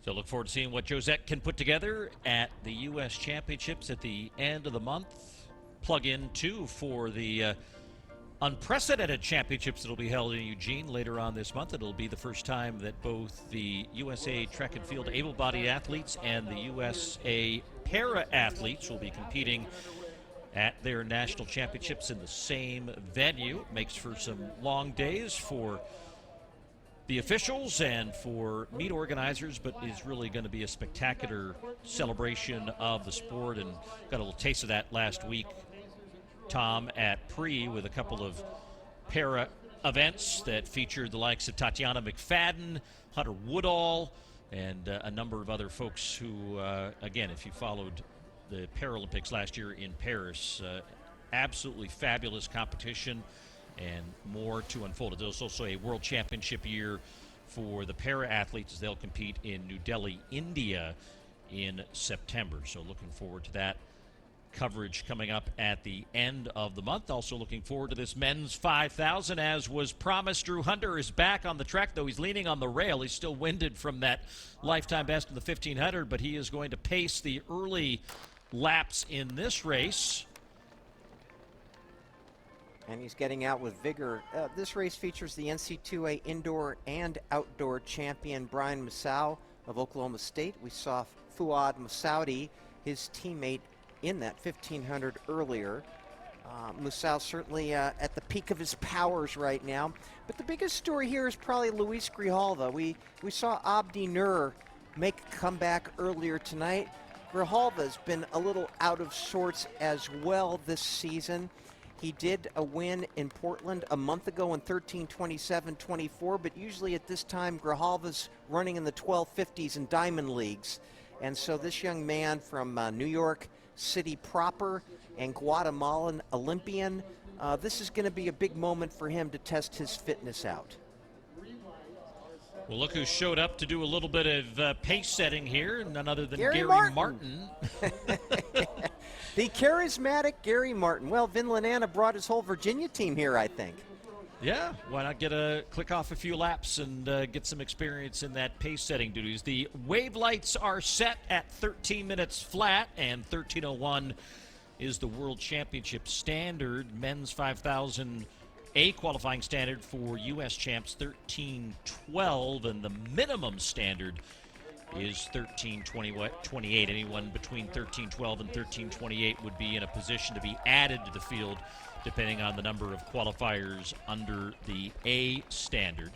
So look forward to seeing what Josette can put together at the U.S. Championships at the end of the month. Plug in, too, for the unprecedented championships that will be held in Eugene later on this month. It'll be the first time that both the USA track and field able-bodied athletes and the USA para-athletes will be competing at their national championships in the same venue. It makes for some long days for the officials and for meet organizers, but is really going to be a spectacular celebration of the sport, and got a little taste of that last week, Tom, at Pre with a couple of para events that featured the likes of Tatiana McFadden, Hunter Woodall, and a number of other folks who, again, if you followed the Paralympics last year in Paris, absolutely fabulous competition and more to unfold. There's also a world championship year for the para athletes as they'll compete in New Delhi, India in September. So looking forward to that coverage coming up at the end of the month. Also looking forward to this men's 5,000. As was promised, Drew Hunter is back on the track, though he's leaning on the rail. He's still winded from that lifetime best in the 1,500, but he is going to pace the early laps in this race. And he's getting out with vigor. This race features the NCAA indoor and outdoor champion Brian MUSAU of Oklahoma State. We saw Fuad Musaudi, his teammate, in that 1,500 earlier. MUSAU certainly at the peak of his powers right now. But the biggest story here is probably Luis Grijalva. We saw Abdi Nur make a comeback earlier tonight. Grijalva's been a little out of sorts as well this season. He did a win in Portland a month ago in 13:27:24, but usually at this time Grijalva's running in the 12:50s in Diamond Leagues. And so this young man from New York City proper and Guatemalan Olympian, this is going to be a big moment for him to test his fitness out. Well, look who showed up to do a little bit of pace setting here, none other than Gary Martin. The charismatic Gary Martin. Well, Vin Lananna brought his whole Virginia team here, I think. Yeah, why not click off a few laps and get some experience in that pace setting duties. The wave lights are set at 13 minutes flat, and 13:01 is the World Championship standard. Men's 5,000 A qualifying standard for U.S. champs 13:12, and the minimum standard is 13:28. Anyone between 13:12 and 13:28 would be in a position to be added to the field depending on the number of qualifiers under the A standard.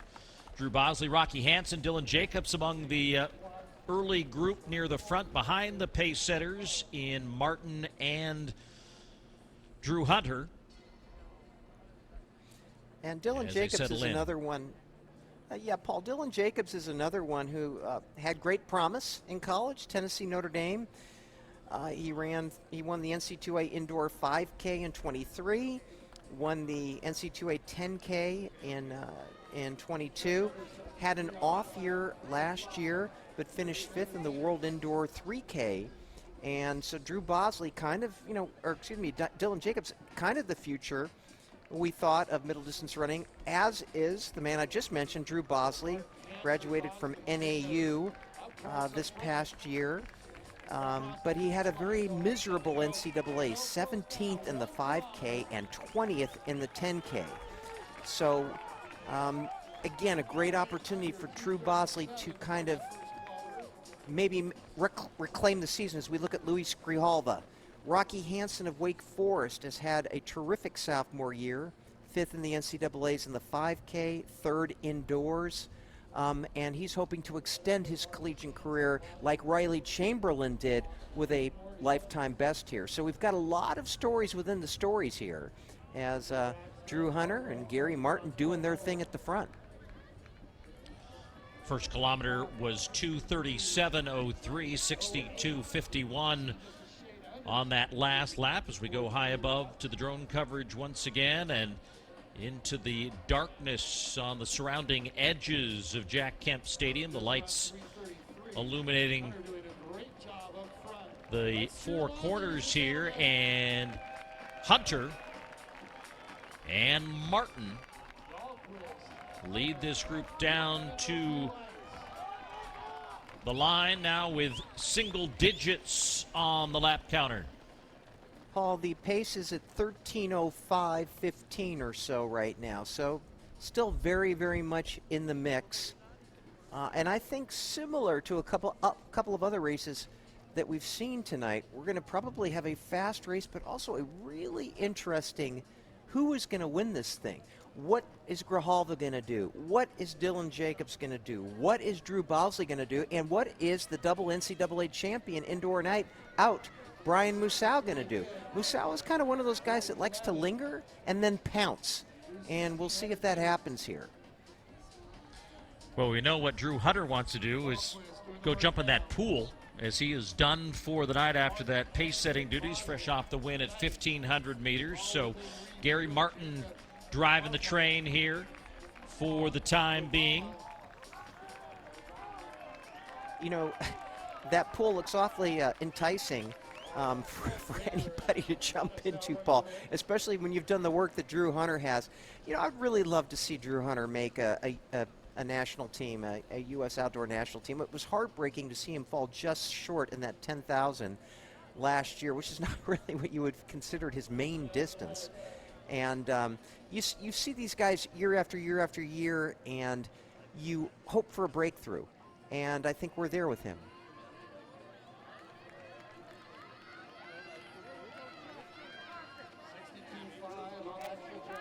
Drew Bosley, Rocky Hansen, Dylan Jacobs among the early group near the front behind the pace setters in Martin and Drew Hunter. And Dylan Jacobs is another one. Paul, Dylan Jacobs is another one who had great promise in college, Tennessee, Notre Dame. He won the NCAA indoor 5K in 23, won the NCAA 10K in 22, had an off year last year, but finished 5th in the World Indoor 3K. And so Drew Bosley Dylan Jacobs, kind of the future, we thought, of middle distance running, as is the man I just mentioned, Drew Bosley, graduated from NAU this past year. But he had a very miserable NCAA, 17th in the 5K and 20th in the 10K. So, again, a great opportunity for Drew Bosley to kind of maybe reclaim the season as we look at Luis Grijalva. Rocky Hansen of Wake Forest has had a terrific sophomore year, 5th in the NCAAs in the 5K, 3rd indoors. And he's hoping to extend his collegiate career like Riley Chamberlain did with a lifetime best here. So we've got a lot of stories within the stories here as Drew Hunter and Gary Martin doing their thing at the front. First kilometer was 2:37:03, 62:51 on that last lap as we go high above to the drone coverage once again and into the darkness on the surrounding edges of Jack Kemp Stadium. The lights illuminating the four corners here, and Hunter and Martin lead this group down to The line now with single digits on the lap counter. Paul, the pace is at 13:05:15 or so right now, so still very, very much in the mix. And I think similar to a couple of other races that we've seen tonight, we're going to probably have a fast race, but also a really interesting who is going to win this thing. What is GRIJALVA going to do? What is Dylan Jacobs going to do? What is Drew Bosley going to do? And what is the double NCAA champion indoor night out, Brian MUSAU, going to do? MUSAU is kind of one of those guys that likes to linger and then pounce. And we'll see if that happens here. Well, we know what Drew Hunter wants to do is go jump in that pool, as he is done for the night after that pace-setting duties, fresh off the win at 1,500 meters. So Gary Martin driving the train here for the time being. You know, that pool looks awfully enticing for anybody to jump into, Paul, especially when you've done the work that Drew Hunter has. You know, I'd really love to see Drew Hunter make a national team, a U.S. outdoor national team. It was heartbreaking to see him fall just short in that 10,000 last year, which is not really what you would have considered his main distance. And you see these guys year after year after year, and you hope for a breakthrough. And I think we're there with him.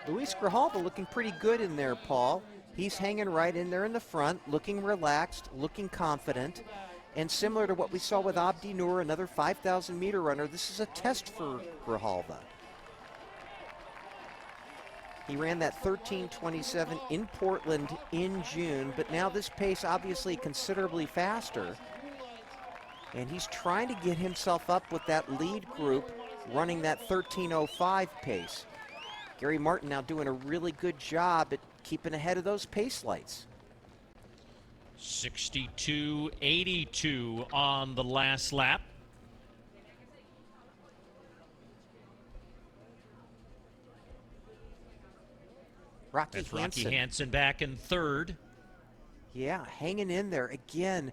Luis GRIJALVA looking pretty good in there, Paul. He's hanging right in there in the front, looking relaxed, looking confident. And similar to what we saw with Abdi Nur, another 5,000 meter runner, this is a test for GRIJALVA. He ran that 13:27 in Portland in June, but now this pace obviously considerably faster. And he's trying to get himself up with that lead group running that 13:05 pace. Gary Martin now doing a really good job at keeping ahead of those pace lights. 62.82 on the last lap. Rocky Hansen back in third. Yeah, hanging in there. Again,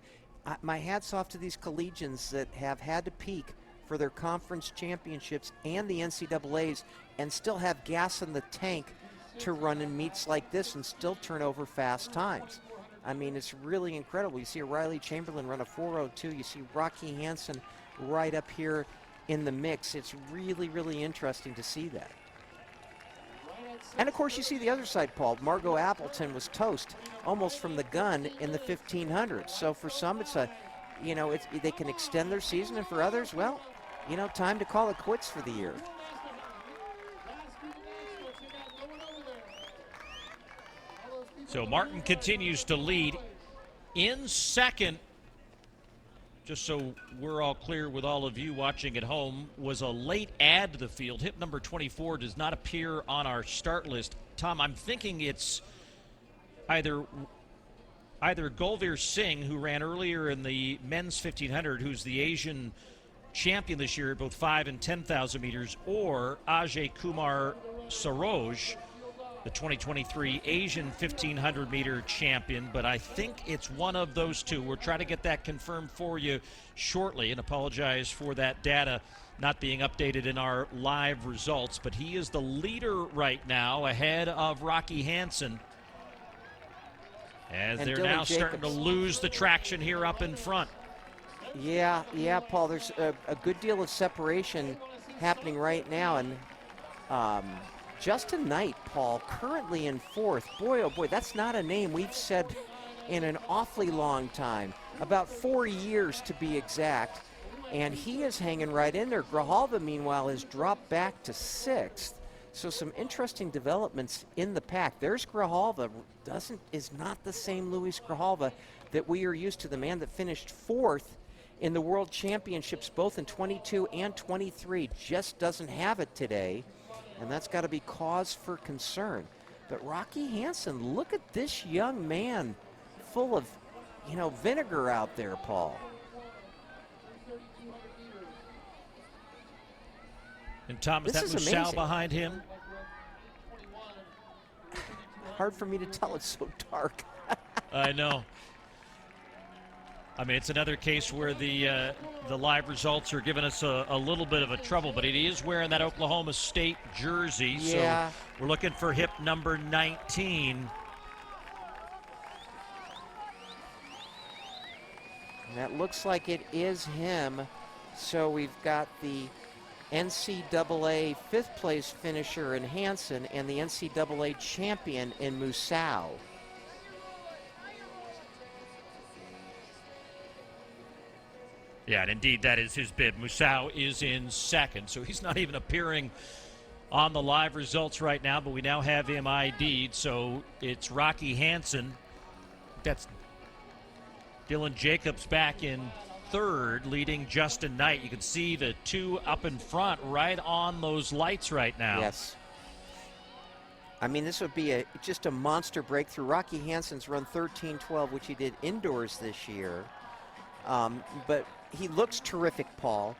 my hat's off to these collegians that have had to peak for their conference championships and the NCAAs and still have gas in the tank to run in meets like this and still turn over fast times. I mean, it's really incredible. You see Riley Chamberlain run a 4:02. You see Rocky Hansen right up here in the mix. It's really, really interesting to see that. And of course, you see the other side, Paul. Margot Appleton was toast almost from the gun in the 1500s. So for some, it's a, you know, they can extend their season, and for others, well, you know, time to call it quits for the year. So Martin continues to lead. In second, just so we're all clear with all of you watching at home, was a late add to the field. Hip number 24 does not appear on our start list. Tom, I'm thinking it's either Gulveer Singh, who ran earlier in the men's 1500, who's the Asian champion this year at both 5 and 10,000 meters, or Ajay Kumar Saroj, the 2023 Asian 1500 meter champion, but I think it's one of those two. We'll try to get that confirmed for you shortly, and apologize for that data not being updated in our live results, but he is the leader right now ahead of Rocky Hansen, as and they're Dylan now Jacobs starting to lose the traction here up in front. Yeah, Paul, there's a good deal of separation happening right now, and Justyn KNIGHT, Paul, currently in fourth. Boy, oh boy, that's not a name we've said in an awfully long time, about 4 years to be exact, and he is hanging right in there. GRIJALVA, meanwhile, has dropped back to sixth, so some interesting developments in the pack. There's GRIJALVA, is not the same Luis GRIJALVA that we are used to, the man that finished fourth in the World Championships both in 22 and 23, just doesn't have it today. And that's got to be cause for concern. But Rocky Hansen, look at this young man full of, you know, vinegar out there, Paul. And Tom, is that MUSAU behind him? Hard for me to tell, it's so dark. I know. I mean, it's another case where the live results are giving us a little bit of a trouble, but he is wearing that Oklahoma State jersey, yeah. So we're looking for hip number 19. And that looks like it is him. So we've got the NCAA fifth place finisher in HANSEN and the NCAA champion in MUSAU. Yeah, and indeed that is his bib. MUSAU is in second, so he's not even appearing on the live results right now, but we now have him ID'd, so it's Rocky Hansen. That's Dylan Jacobs back in third, leading Justyn KNIGHT. You can see the two up in front right on those lights right now. Yes. I mean, this would be just a monster breakthrough. Rocky Hansen's run 13:12, which he did indoors this year. But he looks terrific, Paul.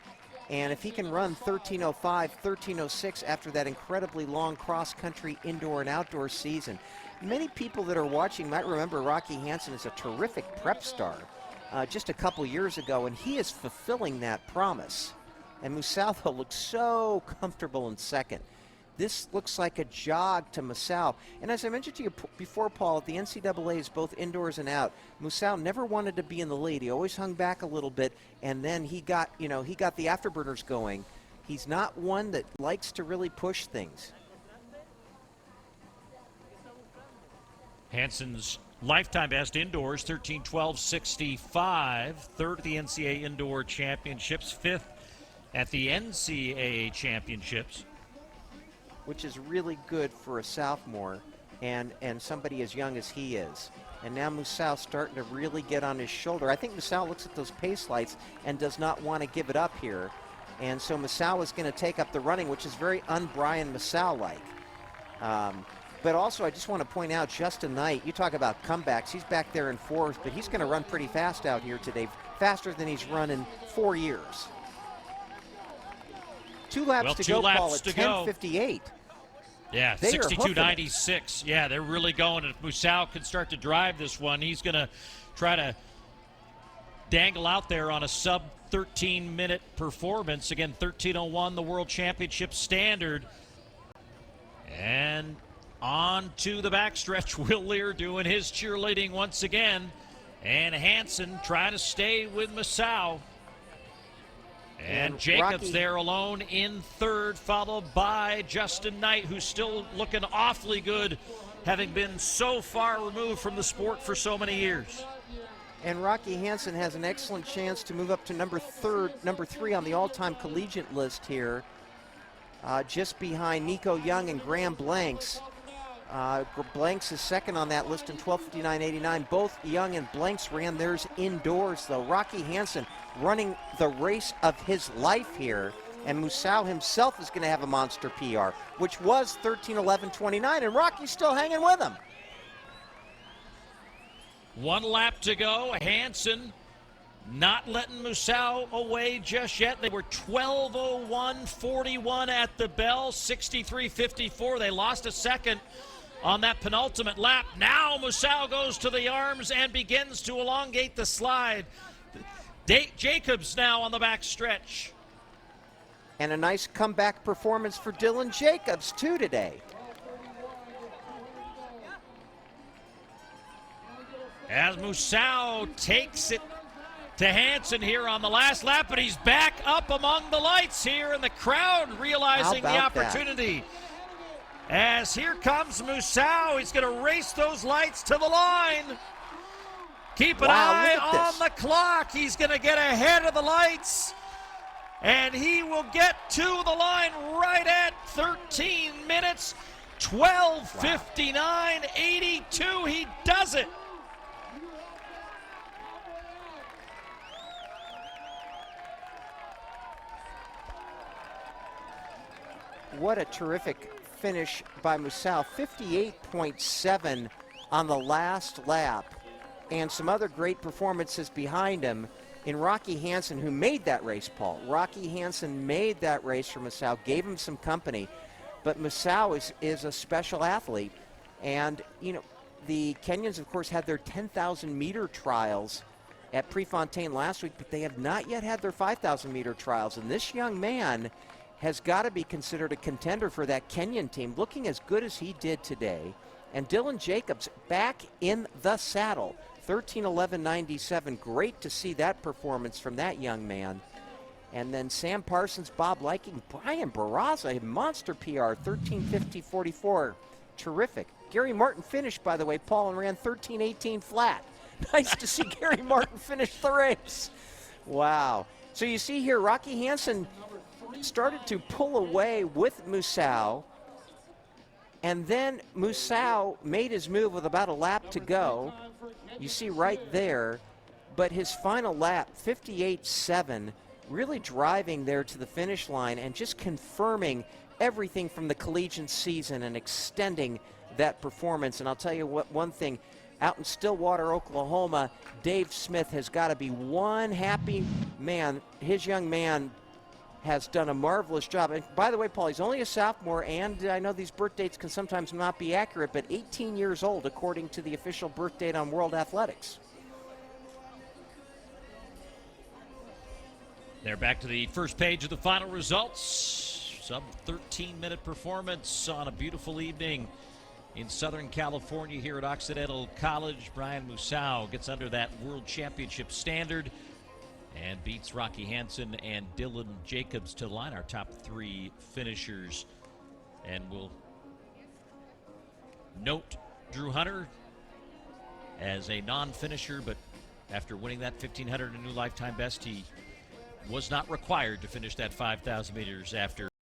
And if he can run 13:05, 13:06 after that incredibly long cross-country indoor and outdoor season, many people that are watching might remember Rocky Hansen as a terrific prep star just a couple years ago, and he is fulfilling that promise. And MUSAU looks so comfortable in second. This looks like a jog to MUSAU. And as I mentioned to you before, Paul, the NCAA is both indoors and out. MUSAU never wanted to be in the lead. He always hung back a little bit, and then he got the afterburners going. He's not one that likes to really push things. Hansen's lifetime best indoors, 13:12.65, third at the NCAA Indoor Championships, fifth at the NCAA Championships. Which is really good for a sophomore and somebody as young as he is. And now MUSAU starting to really get on his shoulder. I think MUSAU looks at those pace lights and does not want to give it up here. And so MUSAU is going to take up the running, which is very un-Brian MUSAU-like. But also, I just want to point out, Justyn KNIGHT, you talk about comebacks. He's back there in fourth, but he's going to run pretty fast out here today, faster than he's run in 4 years. 2 laps to go, Paul, at 10:58. Yeah, 62.96. Yeah, they're really going. If MUSAU can start to drive this one, he's going to try to dangle out there on a sub-13-minute performance. Again, 13:01, the World Championship standard. And on to the backstretch. Will Lear doing his cheerleading once again. And Hansen trying to stay with MUSAU. And Jacobs Rocky there alone in third, followed by Justyn KNIGHT, who's still looking awfully good, having been so far removed from the sport for so many years. And Rocky Hansen has an excellent chance to move up to number 3 on the all-time collegiate list here, just behind Nico Young and Graham Blanks. Blanks is second on that list in 12:59.89. Both Young and Blanks ran theirs indoors, though. Rocky Hansen running the race of his life here, and MUSAU himself is going to have a monster PR, which was 13:11.29, and Rocky's still hanging with him. 1 lap to go. Hansen not letting MUSAU away just yet. They were 12:01.41 at the bell, 63.54. They lost a second on that penultimate lap. Now MUSAU goes to the arms and begins to elongate the slide. Jacobs now on the back stretch. And a nice comeback performance for Dylan Jacobs, too, today. As MUSAU takes it to Hansen here on the last lap, but he's back up among the lights here, and the crowd realizing the opportunity. As here comes MUSAU, he's going to race those lights to the line. Keep an eye on the clock. He's going to get ahead of the lights, and he will get to the line right at 13 minutes, 12:59.82. He does it. What a terrific finish by MUSAU. 58.7 on the last lap, and some other great performances behind him in Rocky Hansen, who made that race, Paul. Rocky Hansen made that race for MUSAU, gave him some company, but MUSAU is a special athlete. And, you know, the Kenyans, of course, had their 10,000-meter trials, at Prefontaine last week, but they have not yet had their 5,000-meter trials. And this young man has got to be considered a contender for that Kenyan team, looking as good as he did today. And Dylan Jacobs back in the saddle, 13:11.97. Great to see that performance from that young man. And then Sam Parsons, Bob Liking, Brian Barraza, a monster PR, 13:50.44. Terrific. Gary Martin finished, by the way, Paul, and ran 13:18 flat. Nice to see Gary Martin finish the race. Wow. So you see here, Rocky Hansen started to pull away with MUSAU, and then MUSAU made his move with about a lap to go. You see right there, but his final lap, 58.7, really driving there to the finish line and just confirming everything from the collegiate season and extending that performance. And I'll tell you what, one thing, out in Stillwater, Oklahoma, Dave Smith has got to be one happy man. His young man has done a marvelous job. And by the way, Paul, he's only a sophomore, and I know these birth dates can sometimes not be accurate, but 18 years old according to the official birth date on World Athletics. They're back to the first page of the final results. Sub 13-minute performance on a beautiful evening in Southern California here at Occidental College. Brian MUSAU gets under that World Championship standard and beats Rocky Hansen and Dylan Jacobs to line our top three finishers. And we'll note Drew Hunter as a non-finisher, but after winning that 1,500, a new lifetime best, he was not required to finish that 5,000 meters after